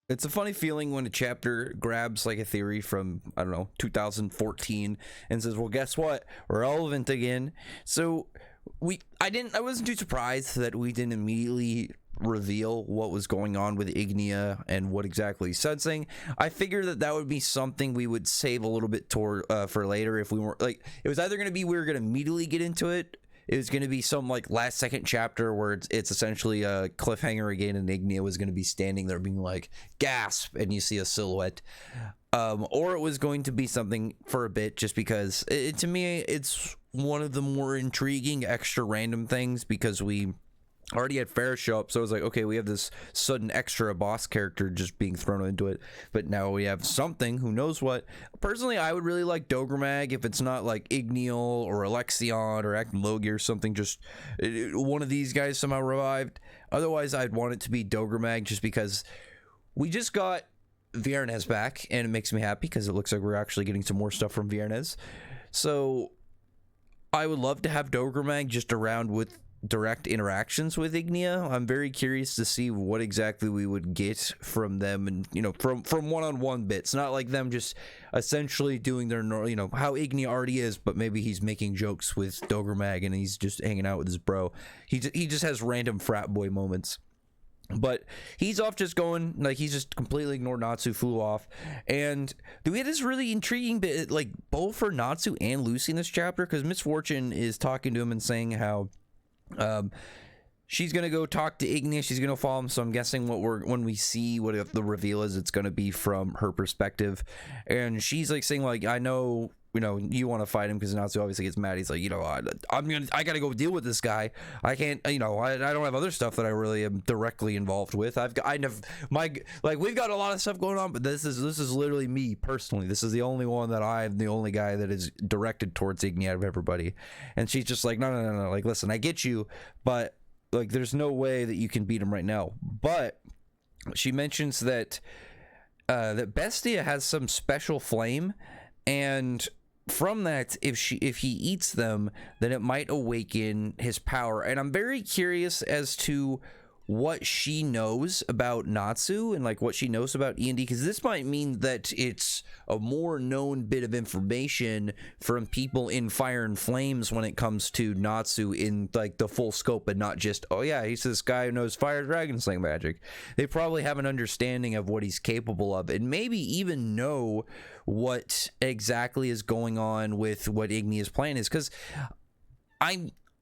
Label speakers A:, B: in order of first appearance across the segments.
A: It's a funny feeling when a chapter grabs like a theory from, I don't know, 2014 and says, "Well, guess what? We're relevant again." So I wasn't too surprised that we didn't immediately reveal what was going on with Ignia and what exactly he's sensing. I figured that that would be something we would save a little bit for later if we weren't like, it was either going to be we were going to immediately get into it. It was going to be some like last second chapter where it's essentially a cliffhanger again, and Ignia was going to be standing there being like, gasp, and you see a silhouette. Or it was going to be something for a bit, just because to me it's one of the more intriguing extra random things, because we already had Ferris show up, so I was like, okay, we have this sudden extra boss character just being thrown into it, but now we have something, who knows what. Personally, I would really like Dogromag if it's not like Ignial or Alexion or Logi or something, just one of these guys somehow revived. Otherwise, I'd want it to be Dogromag, just because we just got Viernes back, and it makes me happy because it looks like we're actually getting some more stuff from Viernes. So I would love to have Dogromag just around with direct interactions with Ignia. I'm very curious to see what exactly we would get from them, and from one-on-one bits, not like them just essentially doing their how Ignia already is, but maybe he's making jokes with Dogromag and he's just hanging out with his bro. He just has random frat boy moments. But he's off just going, like, he's just completely ignored Natsu, flew off. And we had this really intriguing bit, like, both for Natsu and Lucy in this chapter, because Misfortune is talking to him and saying how she's gonna go talk to Ignia, she's gonna follow him. So I'm guessing when we see what the reveal is, it's gonna be from her perspective. And she's like saying, like, I know you want to fight him, because Natsu obviously gets mad. He's like, I gotta go deal with this guy. I can't, I don't have other stuff that I really am directly involved with. We've got a lot of stuff going on, but this is literally me personally. This is the only one that I'm the only guy that is directed towards Ignia out of everybody. And she's just like, no, like, listen, I get you, but like, there's no way that you can beat him right now. But she mentions that Bestia has some special flame, and from that, if he eats them, then it might awaken his power. And I'm very curious as to what she knows about Natsu and like what she knows about E&D, because this might mean that it's a more known bit of information from people in Fire and Flames when it comes to Natsu in like the full scope, and not just, oh yeah, he's this guy who knows fire dragon slaying magic. They probably have an understanding of what he's capable of, and maybe even know what exactly is going on with what Ignia's plan is, because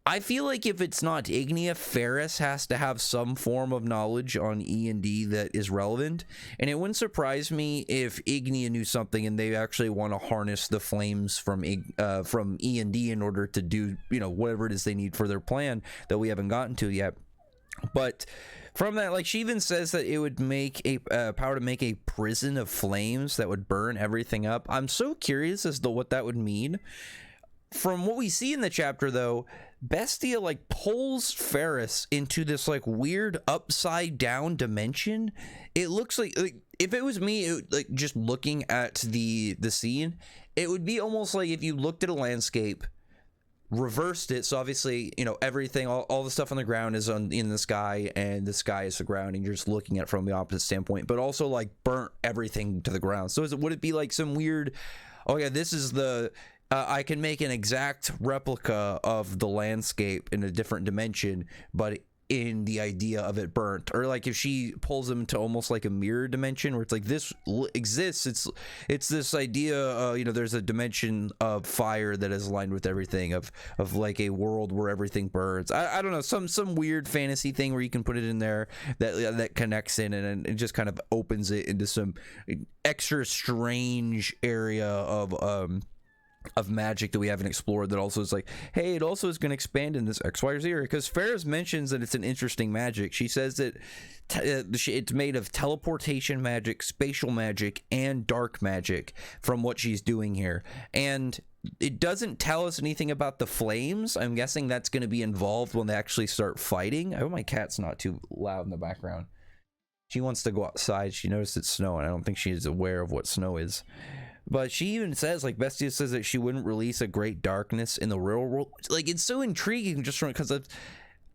A: I feel like if it's not Ignia, Ferris has to have some form of knowledge on E&D that is relevant, and it wouldn't surprise me if Ignia knew something and they actually want to harness the flames from E&D in order to do whatever it is they need for their plan that we haven't gotten to yet. But from that, like, she even says that it would make a power to make a prison of flames that would burn everything up. I'm so curious as to what that would mean. From what we see in the chapter, though, Bestia like pulls Ferris into this like weird upside down dimension. It looks like if it was me, like just looking at the scene, it would be almost like if you looked at a landscape, reversed it, so obviously everything, all the stuff on the ground is in the sky, and the sky is the ground, and you're just looking at it from the opposite standpoint, but also like burnt everything to the ground. So would it be like some weird, oh yeah, this is the I can make an exact replica of the landscape in a different dimension, but in the idea of it burnt? Or like if she pulls them to almost like a mirror dimension where it's like this exists, it's this idea, there's a dimension of fire that is aligned with everything, of like a world where everything burns. I don't know, some weird fantasy thing where you can put it in there that connects in, and it just kind of opens it into some extra strange area of magic that we haven't explored, that also is like, hey, it also is going to expand in this X, Y, or Z area, because Ferris mentions that it's an interesting magic. She says that it's made of teleportation magic, spatial magic, and dark magic from what she's doing here, and it doesn't tell us anything about the flames. I'm guessing that's going to be involved when they actually start fighting. I hope my cat's not too loud in the background. She wants to go outside. She noticed it's snowing. I don't think she is aware of what snow is. But she even says, like, Bestia says that she wouldn't release a great darkness in the real world. Like, it's so intriguing just from, because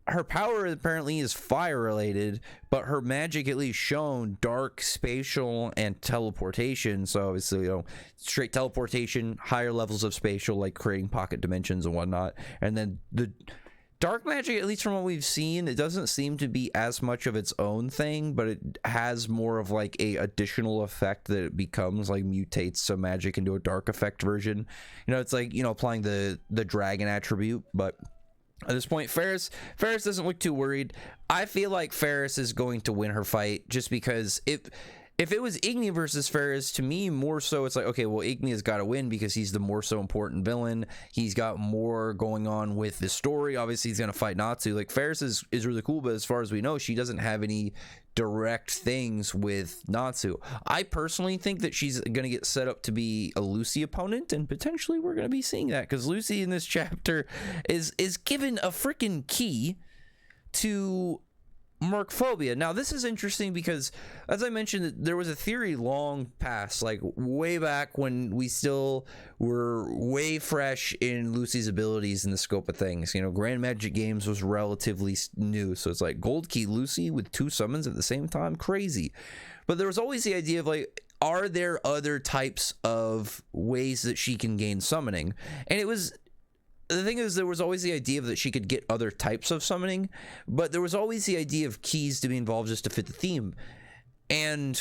A: her power apparently is fire related, but her magic at least shown dark, spatial, and teleportation. So obviously, straight teleportation, higher levels of spatial, like creating pocket dimensions and whatnot. And then the dark magic, at least from what we've seen, it doesn't seem to be as much of its own thing, but it has more of like a additional effect that it becomes, like mutates some magic into a dark effect version. It's like, applying the dragon attribute. But at this point, Ferris doesn't look too worried. I feel like Ferris is going to win her fight, just because if it was Ignia versus Ferris, to me, more so, it's like, okay, well, Ignia's got to win because he's the more so important villain. He's got more going on with the story. Obviously, he's going to fight Natsu. Like, Ferris is really cool, but as far as we know, she doesn't have any direct things with Natsu. I personally think that she's going to get set up to be a Lucy opponent, and potentially we're going to be seeing that, because Lucy in this chapter is given a freaking key to Mercphobia. Now, this is interesting because, as I mentioned, there was a theory long past, like way back when we still were way fresh in Lucy's abilities in the scope of things. Grand Magic Games was relatively new, so it's like Gold Key Lucy with 2 summons at the same time, crazy. But there was always the idea of like, are there other types of ways that she can gain summoning? And the thing is, there was always the idea that she could get other types of summoning, but there was always the idea of keys to be involved just to fit the theme. And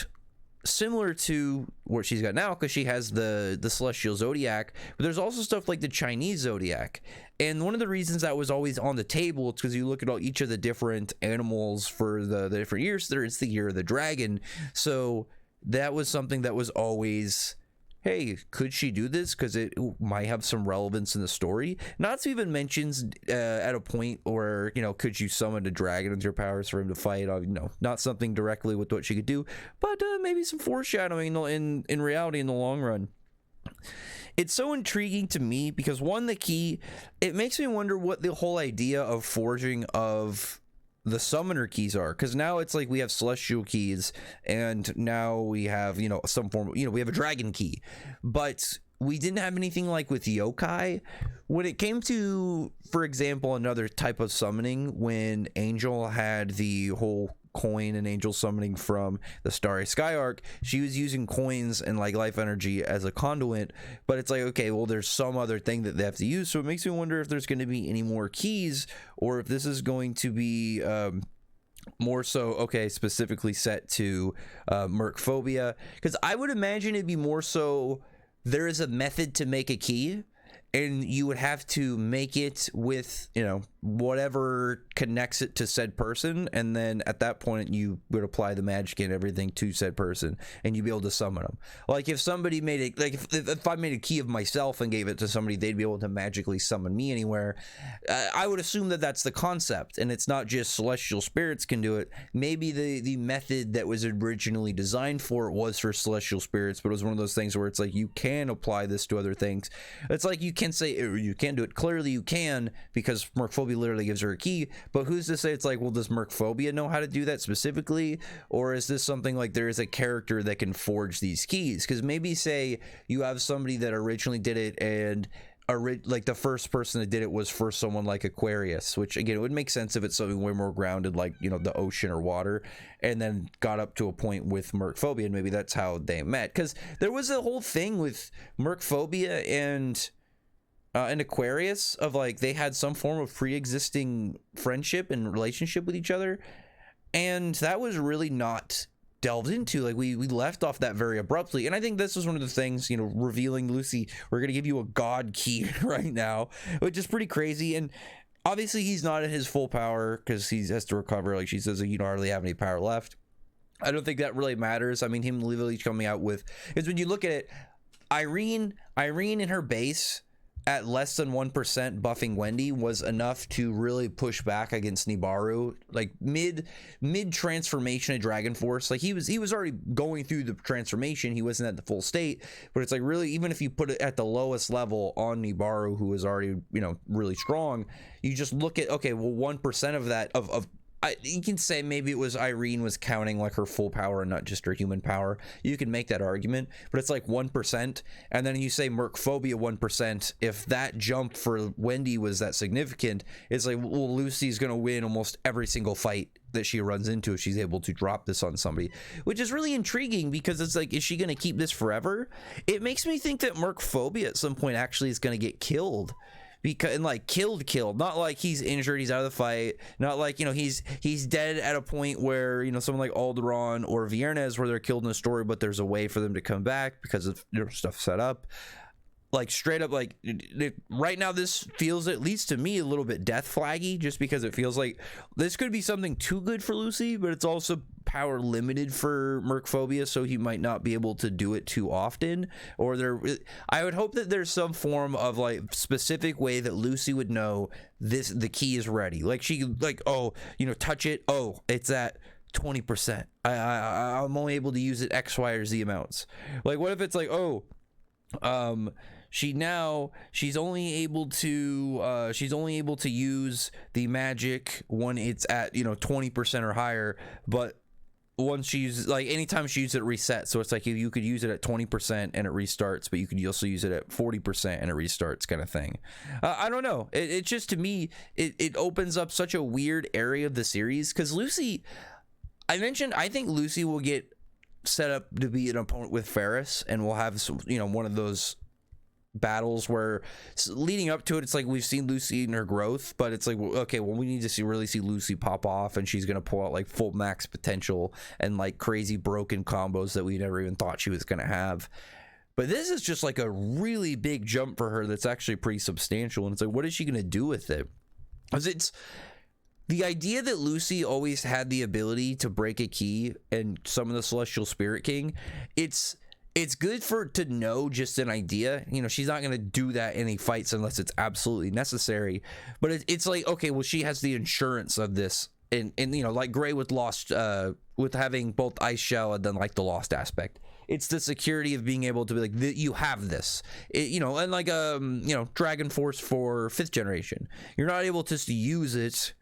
A: similar to what she's got now, because she has the Celestial Zodiac, but there's also stuff like the Chinese Zodiac. And one of the reasons that was always on the table is because you look at each of the different animals for the different years, it's the year of the dragon. So that was something that was always, hey, could she do this? Because it might have some relevance in the story. Natsu even mentions at a point where, could you summon a dragon with your powers for him to fight? Not something directly with what she could do, but maybe some foreshadowing in reality in the long run. It's so intriguing to me because, one, the key, it makes me wonder what the whole idea of forging of the summoner keys are, because now it's like we have celestial keys, and now we have some form of, we have a dragon key, but we didn't have anything like with yokai when it came to, for example, another type of summoning. When Angel had the whole coin and angel summoning from the Starry Sky arc, she was using coins and like life energy as a conduit, but it's like, okay, well, there's some other thing that they have to use. So it makes me wonder if there's going to be any more keys, or if this is going to be more so, okay, specifically set to Mercphobia, because I would imagine it'd be more so there is a method to make a key, and you would have to make it with, whatever connects it to said person. And then at that point, you would apply the magic and everything to said person, and you'd be able to summon them. Like if somebody made it, like if I made a key of myself and gave it to somebody, they'd be able to magically summon me anywhere. I would assume that that's the concept, and it's not just celestial spirits can do it. Maybe the method that was originally designed for it was for celestial spirits, but it was one of those things where it's like, you can apply this to other things. It's like, you can say you can do it. Clearly you can, because Mercphobia literally gives her a key, but who's to say it's like, well, does Mercphobia know how to do that specifically, or is this something like there is a character that can forge these keys? Because maybe say you have somebody that originally did it, and like the first person that did it was for someone like Aquarius, which again, it would make sense if it's something way more grounded, like the ocean or water, and then got up to a point with Mercphobia, and maybe that's how they met. Because there was a whole thing with Mercphobia and Aquarius of like, they had some form of pre-existing friendship and relationship with each other, and that was really not delved into. Like we left off that very abruptly, and I think this was one of the things, revealing Lucy, we're gonna give you a god key right now, which is pretty crazy. And obviously he's not at his full power because he has to recover. Like she says, you don't hardly have any power left. I don't think that really matters. I mean, him literally coming out with, is when you look at it, Irene in her base at less than 1% buffing Wendy was enough to really push back against Nibiru. Like mid transformation of Dragon Force, like he was already going through the transformation. He wasn't at the full state, but it's like, really, even if you put it at the lowest level on Nibiru, who is already really strong, you just look at, okay, well, 1% of that of you can say maybe it was Irene was counting like her full power and not just her human power. You can make that argument, but it's like 1%, and then you say mercphobia 1%. If that jump for Wendy was that significant, it's like, well, Lucy's gonna win almost every single fight that she runs into if she's able to drop this on somebody, which is really intriguing because it's like, is she gonna keep this forever? It makes me think that mercphobia at some point actually is gonna get killed. Because, and like killed, not like he's injured, he's out of the fight, not like, you know, he's dead at a point where, you know, someone like Alderaan or Viernes where they're killed in the story, but there's a way for them to come back because of their stuff set up. Like straight up, like right now this feels, at least to me, a little bit death flaggy, just because it feels like this could be something too good for Lucy, but it's also power limited for mercphobia, so he might not be able to do it too often. Or I would hope that there's some form of like specific way that Lucy would know the key is ready. Like she like, oh, you know, touch it, oh, it's at 20%. I'm only able to use it X, Y, or Z amounts. Like what if it's like, oh, she's only able to use the magic when it's at, you know, 20% or higher, but once she's like, anytime she uses it, resets. So it's like you could use it at 20% and it restarts, but you could also use it at 40% and it restarts, kind of thing. I don't know, it just, to me, it opens up such a weird area of the series, because Lucy, I think Lucy will get set up to be an opponent with Ferris, and we'll have some, you know, one of those battles where leading up to it, it's like we've seen Lucy in her growth, but it's like, okay, well, we need to really see Lucy pop off, and she's gonna pull out like full max potential and like crazy broken combos that we never even thought she was gonna have. But this is just like a really big jump for her that's actually pretty substantial, and it's like, what is she gonna do with it? Because it's the idea that Lucy always had the ability to break a key and summon the Celestial Spirit King. It's good to know just an idea. You know, she's not going to do that in any fights unless it's absolutely necessary. But it's like, okay, well, she has the insurance of this. And you know, like Gray with Lost, with having both Ice Shell and then like the Lost aspect. It's the security of being able to be like, you have this. You know, and like, you know, Dragon Force for 5th generation. You're not able to just use it,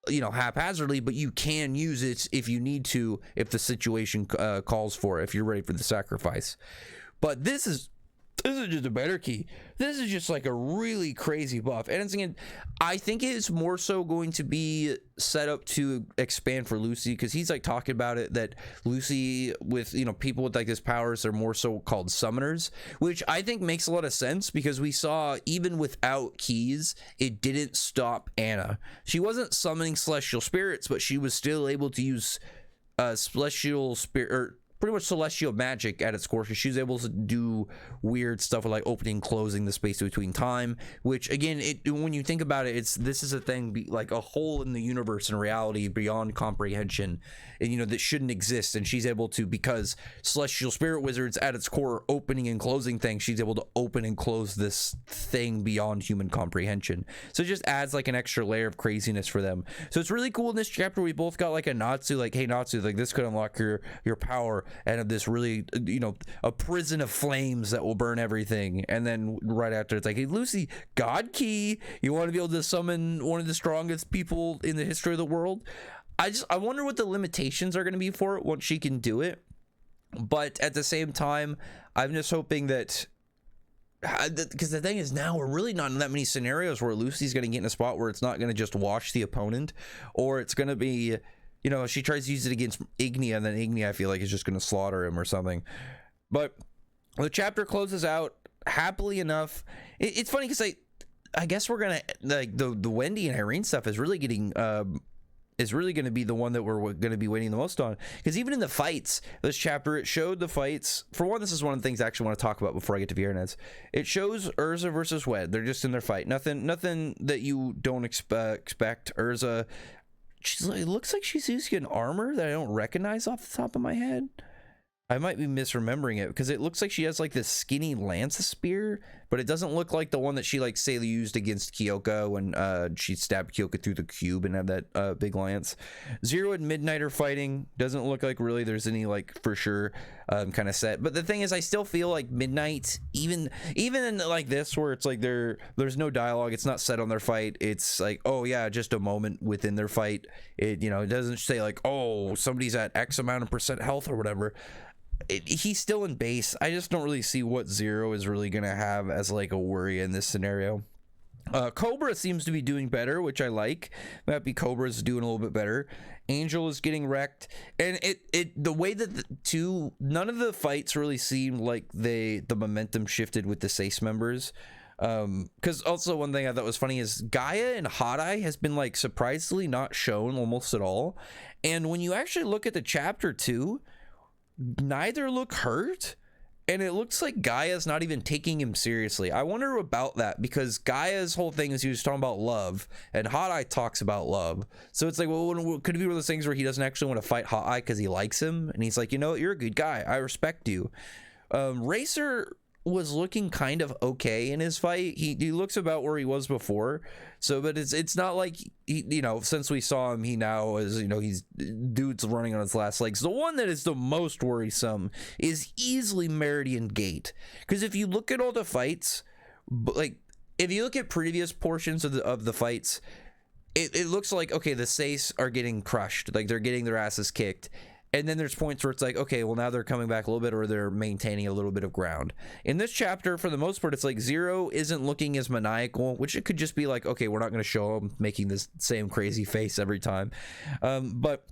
A: you know, haphazardly, but you can use it if you need to, if the situation calls for it, if you're ready for the sacrifice. But this is just a better key. This is just like a really crazy buff, and it's, again, I think it's more so going to be set up to expand for Lucy, because he's like talking about it, that Lucy, with, you know, people with like this powers, are more so called summoners, which I think makes a lot of sense, because we saw even without keys, it didn't stop Anna. She wasn't summoning celestial spirits, but she was still able to use celestial spirit, or pretty much celestial magic at its core. She was able to do weird stuff with like opening, closing the space between time, which again, when you think about it, this is a thing, like a hole in the universe and reality beyond comprehension, and you know, that shouldn't exist. And she's able to, because celestial spirit wizards at its core are opening and closing things, she's able to open and close this thing beyond human comprehension. So it just adds like an extra layer of craziness for them. So it's really cool in this chapter. We both got like a Natsu, like, hey Natsu, like this could unlock your power, and of this really, you know, a prison of flames that will burn everything. And then right after, it's like, hey Lucy, God key, you want to be able to summon one of the strongest people in the history of the world. I wonder what the limitations are going to be for it once she can do it. But at the same time, I'm just hoping that, because the thing is, now we're really not in that many scenarios where Lucy's going to get in a spot where it's not going to just wash the opponent, or it's going to be, you know, she tries to use it against Ignia, and then Ignia, I feel like, is just going to slaughter him or something. But the chapter closes out happily enough. It's funny because I guess we're gonna, like, the Wendy and Irene stuff is really getting is really going to be the one that we're going to be waiting the most on, because even in the fights, this chapter, it showed the fights. For one, this is one of the things I actually want to talk about before I get to Viernes. It shows Urza versus Wed. They're just in their fight. Nothing that you don't expect. Urza, it looks like she's using an armor that I don't recognize off the top of my head. I might be misremembering it because it looks like she has like this skinny lance spear, but it doesn't look like the one that she like say used against Kyoka when she stabbed Kyoka through the cube and had that big lance. Zero and Midnight are fighting. Doesn't look like really there's any like for sure kind of set. But the thing is, I still feel like Midnight, even in like this where it's like there's no dialogue, it's not set on their fight. It's like, oh yeah, just a moment within their fight. It it doesn't say like, oh, somebody's at X amount of % health or whatever. He's still in base. I just don't really see what Zero is really gonna have as like a worry in this scenario. Cobra seems to be doing better, which I like. Maybe Cobra's doing a little bit better. Angel is getting wrecked, and the way that none of the fights really seemed like the momentum shifted with the Sace members. Because also one thing I thought was funny is Gaia and Hot Eye has been like surprisingly not shown almost at all, and when you actually look at the chapter 2, neither look hurt, and it looks like Gaia's not even taking him seriously. I wonder about that, because Gaia's whole thing is he was talking about love, and Hot Eye talks about love. So it's like, well, could it be one of those things where he doesn't actually want to fight Hot Eye because he likes him, and he's like, you know what, you're a good guy, I respect you. Racer was looking kind of okay in his fight. He looks about where he was before. So, but it's not like since we saw him, he now is he's dude's running on his last legs. The one that is the most worrisome is easily Meridian Gate, because if you look at all the fights, like if you look at previous portions of the fights, it looks like, okay, the Sace are getting crushed, like they're getting their asses kicked. And then there's points where it's like, okay, well, now they're coming back a little bit, or they're maintaining a little bit of ground. In this chapter, for the most part, it's like Zero isn't looking as maniacal, which it could just be like, okay, we're not going to show him making this same crazy face every time. But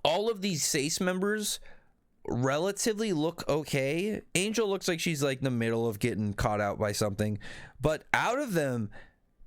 A: all of these Sace members relatively look okay. Angel looks like she's like in the middle of getting caught out by something. But out of them,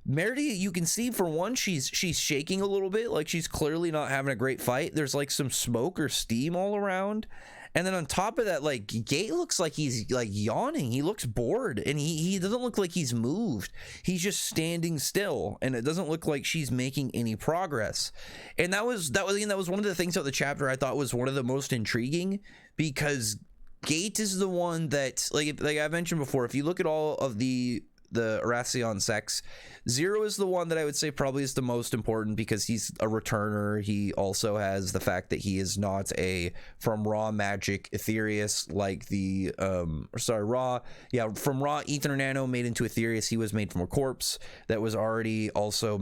A: Merida, you can see for one, she's shaking a little bit, like she's clearly not having a great fight. There's like some smoke or steam all around, and then on top of that, like Gate looks like he's like yawning. He looks bored, and he doesn't look like he's moved. He's just standing still, and it doesn't look like she's making any progress. And that was one of the things about the chapter I thought was one of the most intriguing, because Gate is the one that, like I mentioned before, if you look at all of the Arasion sex, Zero is the one that I would say probably is the most important, because he's a returner. He also has the fact that he is not from raw magic Aetherius, like from raw ether nano made into Aetherius. He was made from a corpse that was already also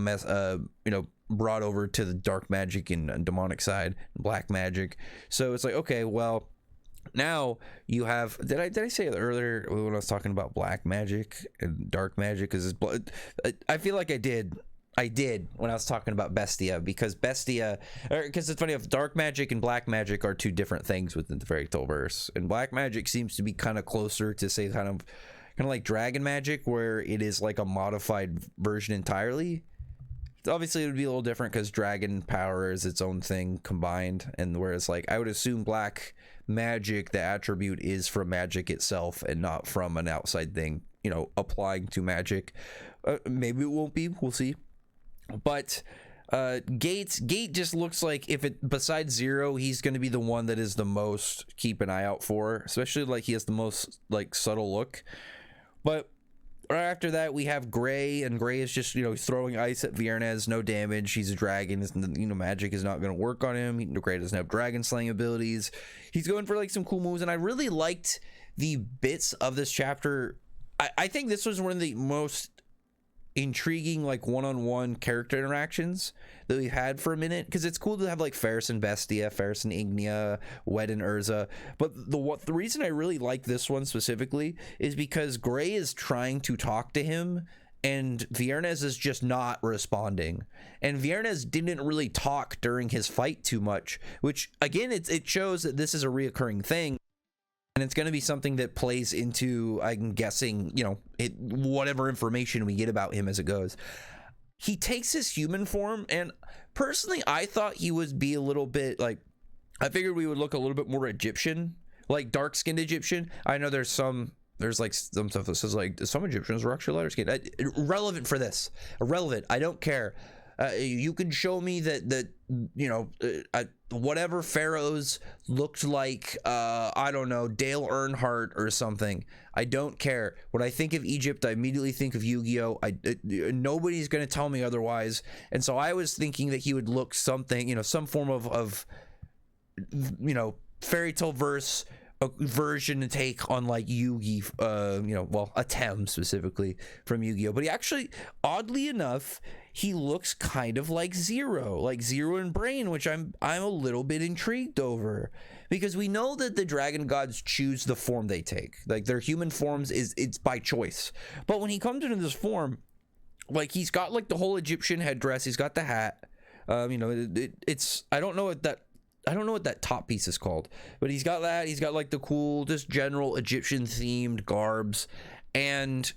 A: brought over to the dark magic and demonic side, black magic. So it's like, okay, well, now you have, did I say it earlier when I was talking about black magic and dark magic? Because I feel like I did when I was talking about Bestia, because it's funny, if dark magic and black magic are two different things within the fairy tale verse, and black magic seems to be kind of closer to, say, kind of like dragon magic, where it is like a modified version entirely. Obviously it would be a little different because dragon power is its own thing combined, and whereas like I would assume black magic, the attribute is from magic itself and not from an outside thing applying to magic. Maybe it won't be, we'll see. But Gate just looks like, besides Zero, he's going to be the one that is the most keep an eye out for, especially like he has the most like subtle look. But right after that, we have Gray, and Gray is just, throwing ice at Viernes, no damage. He's a dragon. Magic is not going to work on him. Gray doesn't have dragon slaying abilities. He's going for like some cool moves, and I really liked the bits of this chapter. I think this was one of the most intriguing like one-on-one character interactions that we've had for a minute, because it's cool to have like Ferris and Bestia, Ferris and Ignia, Wed and Urza, but the reason I really like this one specifically is because Gray is trying to talk to him and Viernes is just not responding, and Viernes didn't really talk during his fight too much, which again it shows that this is a reoccurring thing. And it's going to be something that plays into, I'm guessing, whatever information we get about him as it goes. He takes his human form, and personally, I thought he would be a little bit like, I figured we would look a little bit more Egyptian, like dark-skinned Egyptian. I know there's like some stuff that says like some Egyptians were actually lighter skinned. Irrelevant for this. Irrelevant. I don't care. You can show me that whatever pharaohs looked like, I don't know, Dale Earnhardt or something. I don't care. When I think of Egypt, I immediately think of Yu-Gi-Oh. Nobody's going to tell me otherwise. And so I was thinking that he would look something, some form of fairy tale verse, a version to take on like Yugi, a Tem specifically from Yu-Gi-Oh. But he actually, oddly enough, he looks kind of like Zero and Brain, which I'm a little bit intrigued over, because we know that the dragon gods choose the form they take. Like their human forms it's by choice. But when he comes into this form, like he's got like the whole Egyptian headdress, he's got the hat. It's I don't know what that top piece is called, but he's got that. He's got like the cool, just general Egyptian themed garbs, and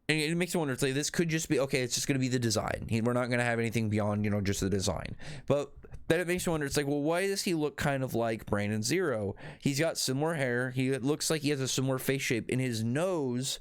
A: it makes me wonder. It's like this could just be okay. It's just going to be the design. We're not going to have anything beyond just the design. But then it makes me wonder. It's like, well, why does he look kind of like Brain and Zero? He's got similar hair. He looks like he has a similar face shape, and his nose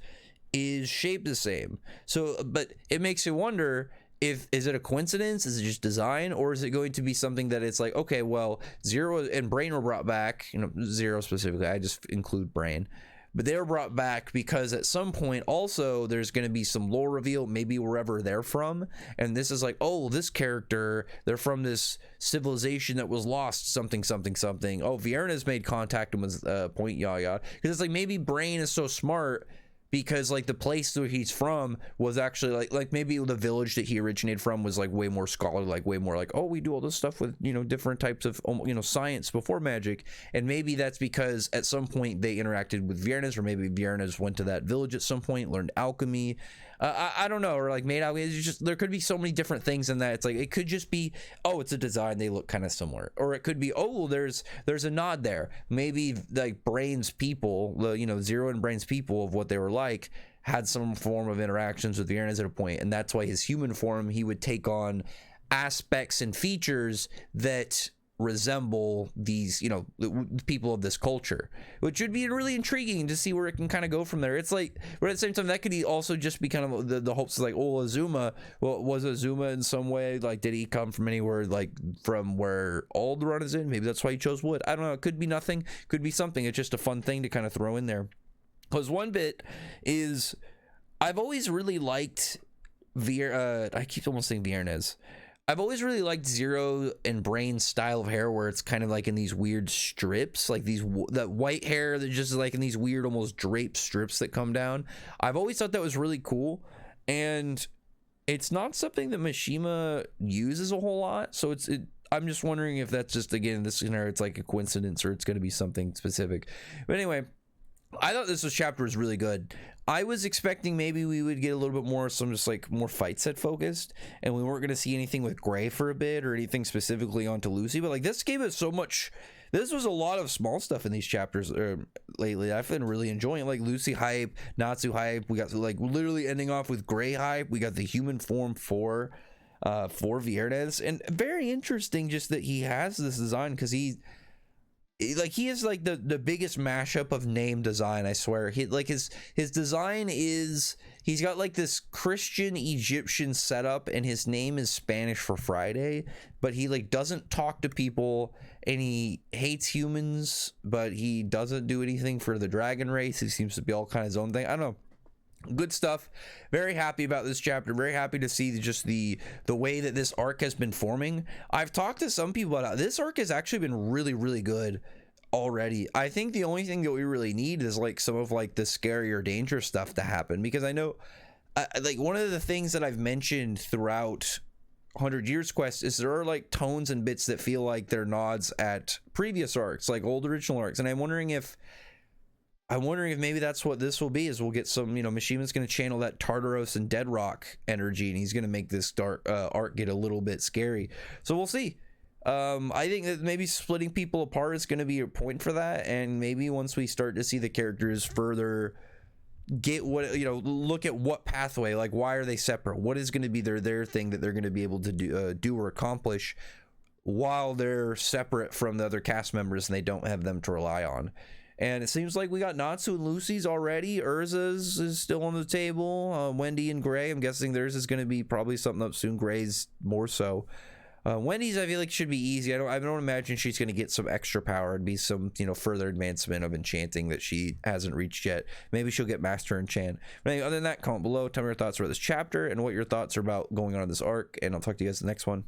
A: is shaped the same. So, but it makes you wonder. Is it a coincidence? Is it just design, or is it going to be something that it's like, okay, well, Zero and Brain were brought back, Zero specifically, I just include Brain, but they were brought back because at some point also there's going to be some lore reveal, maybe wherever they're from, and this is like, oh, this character, they're from this civilization that was lost, something. Oh, Viernes made contact and was point yada, because it's like maybe Brain is so smart because like the place where he's from was actually like maybe the village that he originated from was like way more scholarly, like way more like, oh, we do all this stuff with different types of science before magic, and maybe that's because at some point they interacted with Viernes, or maybe Viernes went to that village at some point, learned alchemy. I don't know, or like made alchemy. It's just, there could be so many different things in that. It's like it could just be, oh, it's a design, they look kind of similar, or it could be, oh, there's a nod there. Maybe like Brain's people, Zero and Brain's people of what they were like had some form of interactions with Viernes at a point, and that's why his human form, he would take on aspects and features that resemble these people of this culture, which would be really intriguing to see where it can kind of go from there. It's like, but at the same time, that could also just be kind of the hopes, like, oh, Azuma, well, was Azuma in some way, like, did he come from anywhere, like from where Alderaan is in? Maybe that's why he chose wood. I don't know, it could be nothing, could be something. It's just a fun thing to kind of throw in there, because one bit is I've always really liked I keep almost saying Viernes. I've always really liked Zero and Brain's style of hair, where it's kind of like in these weird strips, like that white hair that just is like in these weird almost draped strips that come down. I've always thought that was really cool, and it's not something that Mishima uses a whole lot. So I'm just wondering if that's just, again, this scenario, it's like a coincidence, or it's going to be something specific. But anyway, I thought this chapter was really good. I was expecting maybe we would get a little bit more, just like more fight set focused, and we weren't going to see anything with Gray for a bit, or anything specifically onto Lucy. But like, this gave us so much. This was a lot of small stuff in these chapters lately. I've been really enjoying it. Like Lucy hype, Natsu hype. We got like literally ending off with Gray hype. We got the human form for Viernes, and very interesting just that he has this design, because he is like the biggest mashup of name design, I swear. His design is, he's got like this Christian Egyptian setup, and his name is Spanish for Friday, but he like doesn't talk to people, and he hates humans, but he doesn't do anything for the dragon race. He seems to be all kind of his own thing. I don't know. Good stuff. Very happy about this chapter. Very happy to see just the way that this arc has been forming. I've talked to some people about this arc has actually been really, really good already. I think the only thing that we really need is like some of like the scary or dangerous stuff to happen, because I know like one of the things that I've mentioned throughout 100 Years Quest is there are like tones and bits that feel like they're nods at previous arcs, like old original arcs, and I'm wondering if maybe that's what this will be, is we'll get some, Mishima's going to channel that Tartaros and Dead Rock energy, and he's going to make this dark arc get a little bit scary. So we'll see. I think that maybe splitting people apart is going to be a point for that, and maybe once we start to see the characters further get what, look at what pathway, like why are they separate? What is going to be their thing that they're going to be able to do or accomplish while they're separate from the other cast members and they don't have them to rely on. And it seems like we got Natsu and Lucy's already. Urza's is still on the table. Wendy and Gray, I'm guessing theirs is going to be probably something up soon. Gray's more so. Wendy's, I feel like, should be easy. I don't imagine she's going to get some extra power and be some, further advancement of enchanting that she hasn't reached yet. Maybe she'll get Master Enchant. But anyway, other than that, comment below. Tell me your thoughts about this chapter and what your thoughts are about going on in this arc. And I'll talk to you guys in the next one.